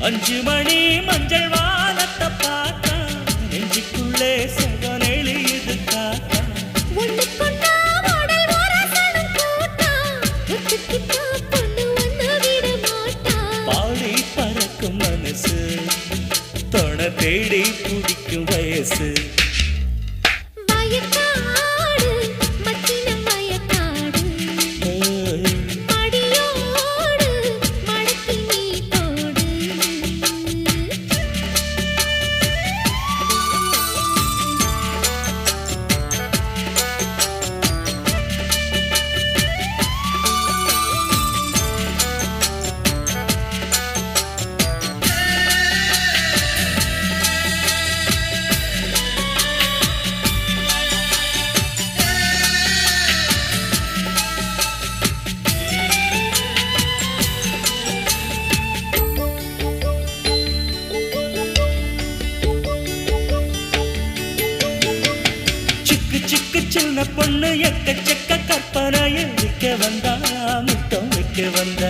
5 மணி மஞ்சள் வானத்தை பார்த்தா நெஞ்சுக்குள்ளே சுகம் எழுது காத்தா பாடி பறக்கும் மனசு தொண தேடி பிடிக்கும் வயசு சின்ன பொண்ணு எக்கச்சக்க கற்பனைய விற்க வந்தா முத்தம் வைக்க வந்த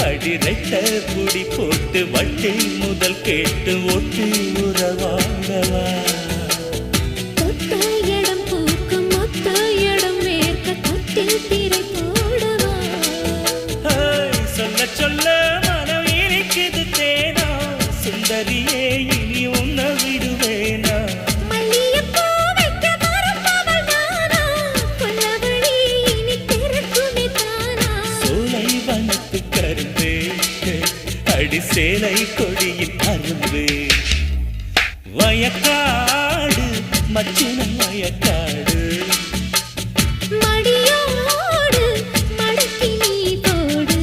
அடிரைட்ட புடி போட்டு வட்டி முதல் கேட்டு ஓட்டு உறவாடவா இடம் பூக்கு மொத்த இடம் வேர்க்க தொட்டில் திரை போடவா சொல்ல சொல்ல சுந்தரியே இனி உன்ன விடுவேனா மல்லியப்பூ வைக்க மறப்பவள் நானா கொல்லவழி இனி திறக்குமே தானா சோலை வனத்து கரும்பே அடி சேலை கொடியின் அரும்பு வயக்காடு மச்சின வயக்காடு மடியோடு மடக்கி நீ போடு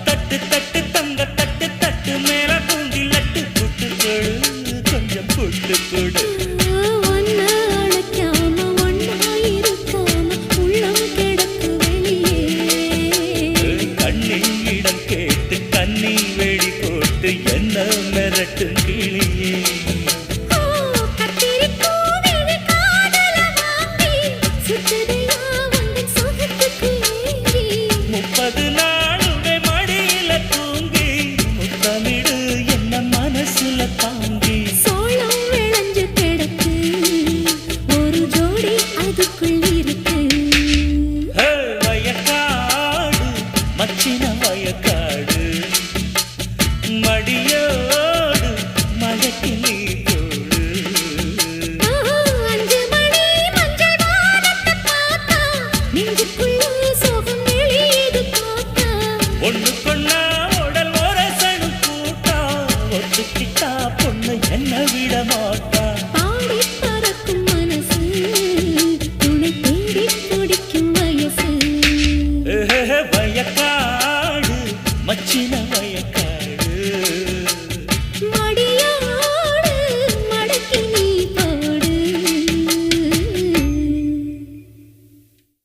தட்டு தட்டு தங்க தட்டு தட்டு மேல தூண்டி லட்டு புட்டு கொடு கொஞ்சம் புட்டு கொடு கண்ணின் இடம் கேட்டு கண்ணி வெடி போட்டு என்ன மிரட்டு கிளியே 30 நாளுமே மடியில தூங்கி முத்தமிடு என்ன மனசுல தாங்கி சோளம் விளைஞ்சு கிடக்கு ஒரு ஜோடி அதுக்குள் இருக்கு வயக்காடு மச்சின வயக்காடு மடியோடு மழைக்கு நீ போடு 5 மணி மஞ்சள் வானத்தை பார்த்தா நெஞ்சுக்குள்ள சோகம் எழுது காத்தா ஒண்ணு கொண்டா உடல் ஒரசனு கூட்டா ஒத்துக்கிட்டா பொண்ணு என்ன விட மாட்டா பாடிப்பா